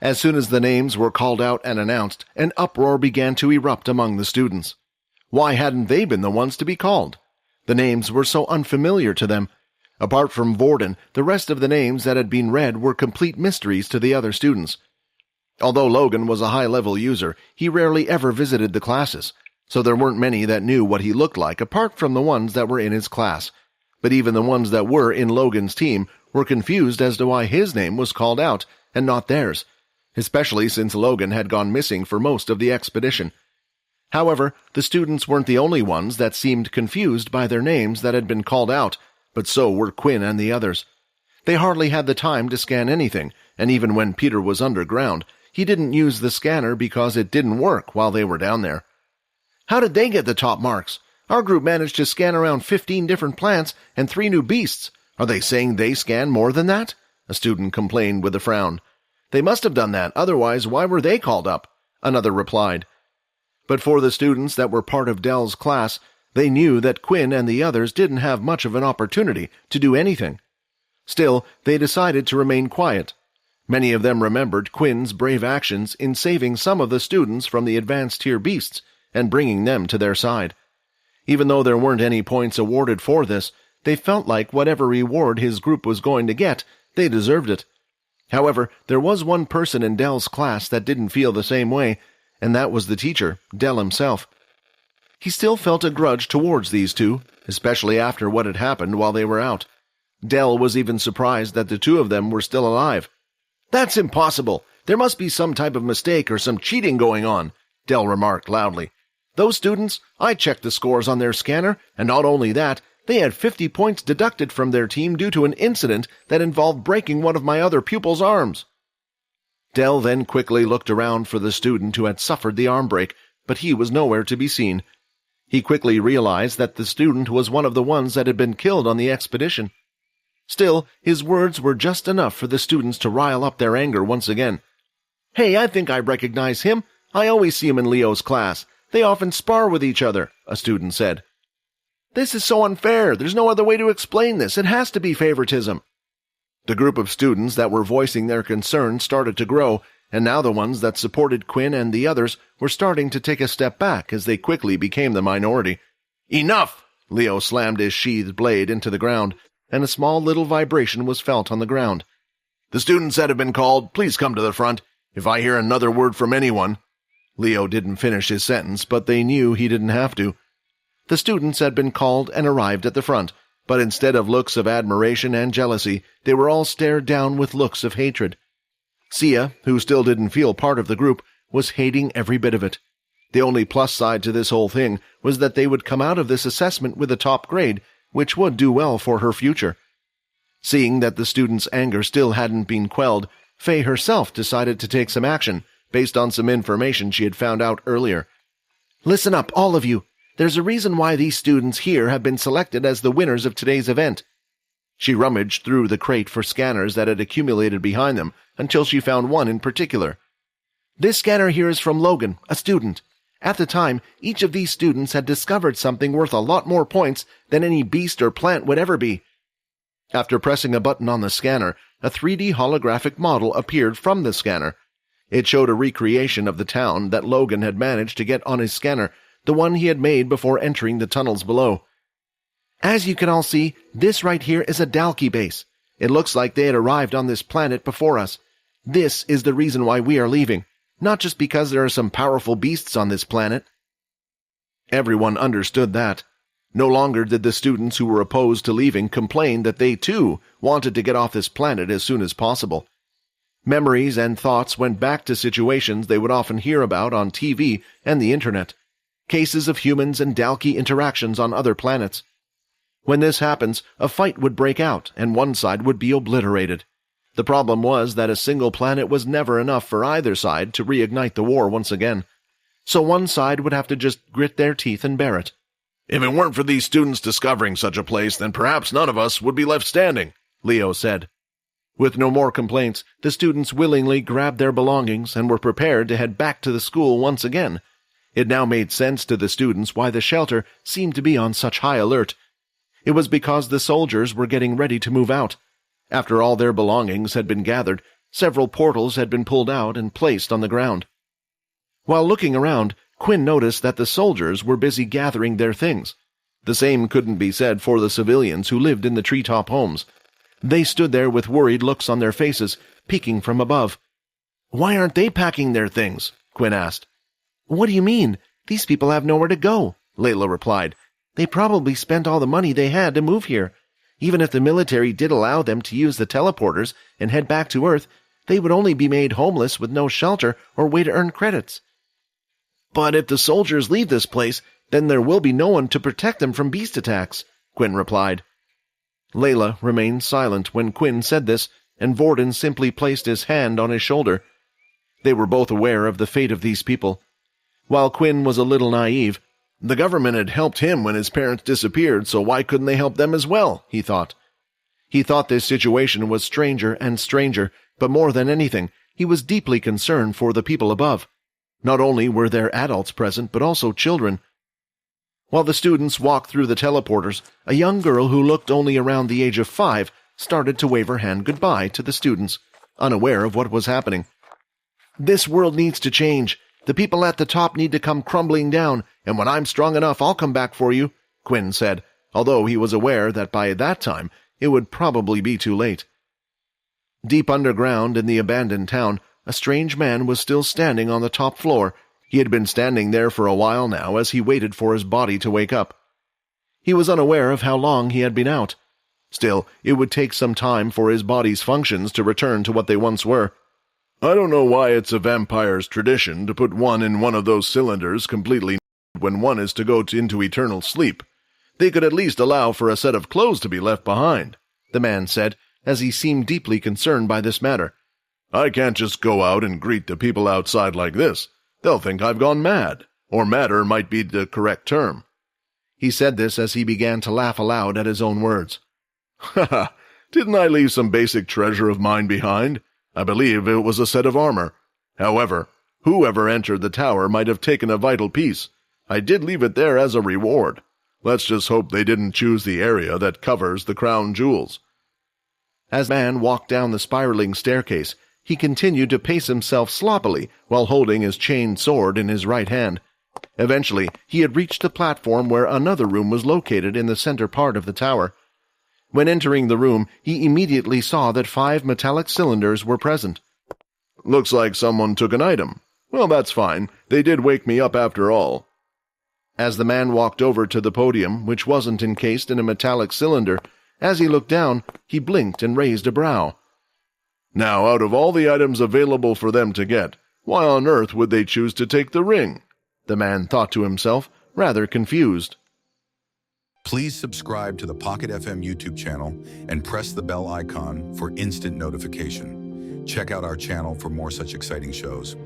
As soon as the names were called out and announced, an uproar began to erupt among the students. Why hadn't they been the ones to be called? The names were so unfamiliar to them. Apart from Vorden, the rest of the names that had been read were complete mysteries to the other students. Although Logan was a high-level user, he rarely ever visited the classes, so there weren't many that knew what he looked like apart from the ones that were in his class. But even the ones that were in Logan's team were confused as to why his name was called out and not theirs, especially since Logan had gone missing for most of the expedition. However, the students weren't the only ones that seemed confused by their names that had been called out, but so were Quinn and the others. They hardly had the time to scan anything, and even when Peter was underground, he didn't use the scanner because it didn't work while they were down there. How did they get the top marks? Our group managed to scan around 15 different plants and 3 new beasts. Are they saying they scanned more than that? A student complained with a frown. They must have done that, otherwise why were they called up? Another replied. But for the students that were part of Dell's class, they knew that Quinn and the others didn't have much of an opportunity to do anything. Still, they decided to remain quiet. Many of them remembered Quinn's brave actions in saving some of the students from the advanced-tier beasts and bringing them to their side. Even though there weren't any points awarded for this, they felt like whatever reward his group was going to get, they deserved it. However, there was one person in Dell's class that didn't feel the same way, and that was the teacher, Dell himself. He still felt a grudge towards these two, especially after what had happened while they were out. Dell was even surprised that the two of them were still alive. "That's impossible! There must be some type of mistake or some cheating going on," Dell remarked loudly. "Those students, I checked the scores on their scanner, and not only that, they had 50 points deducted from their team due to an incident that involved breaking one of my other pupils' arms." Dell then quickly looked around for the student who had suffered the arm break, but he was nowhere to be seen. He quickly realized that the student was one of the ones that had been killed on the expedition. Still, his words were just enough for the students to rile up their anger once again. "Hey, I think I recognize him. I always see him in Leo's class. They often spar with each other," a student said. "This is so unfair. There's no other way to explain this. It has to be favoritism." The group of students that were voicing their concerns started to grow, and now the ones that supported Quinn and the others were starting to take a step back as they quickly became the minority. "Enough!" Leo slammed his sheathed blade into the ground, and a small little vibration was felt on the ground. "The students that have been called, please come to the front. If I hear another word from anyone—" Leo didn't finish his sentence, but they knew he didn't have to. The students had been called and arrived at the front, but instead of looks of admiration and jealousy, they were all stared down with looks of hatred. Sia, who still didn't feel part of the group, was hating every bit of it. The only plus side to this whole thing was that they would come out of this assessment with a top grade, which would do well for her future. Seeing that the students' anger still hadn't been quelled, Faye herself decided to take some action, based on some information she had found out earlier. "Listen up, all of you. There's a reason why these students here have been selected as the winners of today's event." She rummaged through the crate for scanners that had accumulated behind them until she found one in particular. "This scanner here is from Logan, a student. At the time, each of these students had discovered something worth a lot more points than any beast or plant would ever be." After pressing a button on the scanner, a 3D holographic model appeared from the scanner. It showed a recreation of the town that Logan had managed to get on his scanner, the one he had made before entering the tunnels below. "As you can all see, this right here is a Dalki base. It looks like they had arrived on this planet before us. This is the reason why we are leaving, not just because there are some powerful beasts on this planet." Everyone understood that. No longer did the students who were opposed to leaving complain that they, too, wanted to get off this planet as soon as possible. Memories and thoughts went back to situations they would often hear about on TV and the internet. Cases of humans and Dalki interactions on other planets. When this happens, a fight would break out, and one side would be obliterated. The problem was that a single planet was never enough for either side to reignite the war once again. So one side would have to just grit their teeth and bear it. "If it weren't for these students discovering such a place, then perhaps none of us would be left standing," Leo said. With no more complaints, the students willingly grabbed their belongings and were prepared to head back to the school once again. It now made sense to the students why the shelter seemed to be on such high alert. It was because the soldiers were getting ready to move out. After all their belongings had been gathered, Several portals had been pulled out and placed on the ground. While looking around, Quinn noticed that the soldiers were busy gathering their things. The same couldn't be said for the civilians who lived in the treetop homes. They stood there with worried looks on their faces, peeking from above. "Why aren't they packing their things?" Quinn asked. "What do you mean? These people have nowhere to go," Layla replied. "They probably spent all the money they had to move here. Even if the military did allow them to use the teleporters and head back to Earth, they would only be made homeless with no shelter or way to earn credits." "But if the soldiers leave this place, then there will be no one to protect them from beast attacks," Quinn replied. Layla remained silent when Quinn said this, and Vorden simply placed his hand on his shoulder. They were both aware of the fate of these people. While Quinn was a little naive, the government had helped him when his parents disappeared, so why couldn't they help them as well, he thought. He thought this situation was stranger and stranger, but more than anything, he was deeply concerned for the people above. Not only were there adults present, but also children. While the students walked through the teleporters, a young girl who looked only around the age of 5 started to wave her hand goodbye to the students, unaware of what was happening. "This world needs to change. The people at the top need to come crumbling down, and when I'm strong enough, I'll come back for you," Quinn said, although he was aware that by that time it would probably be too late. Deep underground in the abandoned town, a strange man was still standing on the top floor. He had been standing there for a while now as he waited for his body to wake up. He was unaware of how long he had been out. Still, it would take some time for his body's functions to return to what they once were. "I don't know why it's a vampire's tradition to put one in one of those cylinders completely when one is to go into eternal sleep. They could at least allow for a set of clothes to be left behind," the man said, as he seemed deeply concerned by this matter. "I can't just go out and greet the people outside like this. They'll think I've gone mad, or madder might be the correct term." He said this as he began to laugh aloud at his own words. "Ha ha! Didn't I leave some basic treasure of mine behind? I believe it was a set of armor. However, whoever entered the tower might have taken a vital piece. I did leave it there as a reward. Let's just hope they didn't choose the area that covers the crown jewels." As the man walked down the spiraling staircase, he continued to pace himself sloppily while holding his chained sword in his right hand. Eventually, he had reached the platform where another room was located in the center part of the tower. When entering the room, he immediately saw that 5 metallic cylinders were present. "Looks like someone took an item. Well, that's fine. They did wake me up after all." As the man walked over to the podium, which wasn't encased in a metallic cylinder, as he looked down, he blinked and raised a brow. "Now, out of all the items available for them to get, why on earth would they choose to take the ring?" the man thought to himself, rather confused. Please subscribe to the Pocket FM YouTube channel and press the bell icon for instant notification. Check out our channel for more such exciting shows.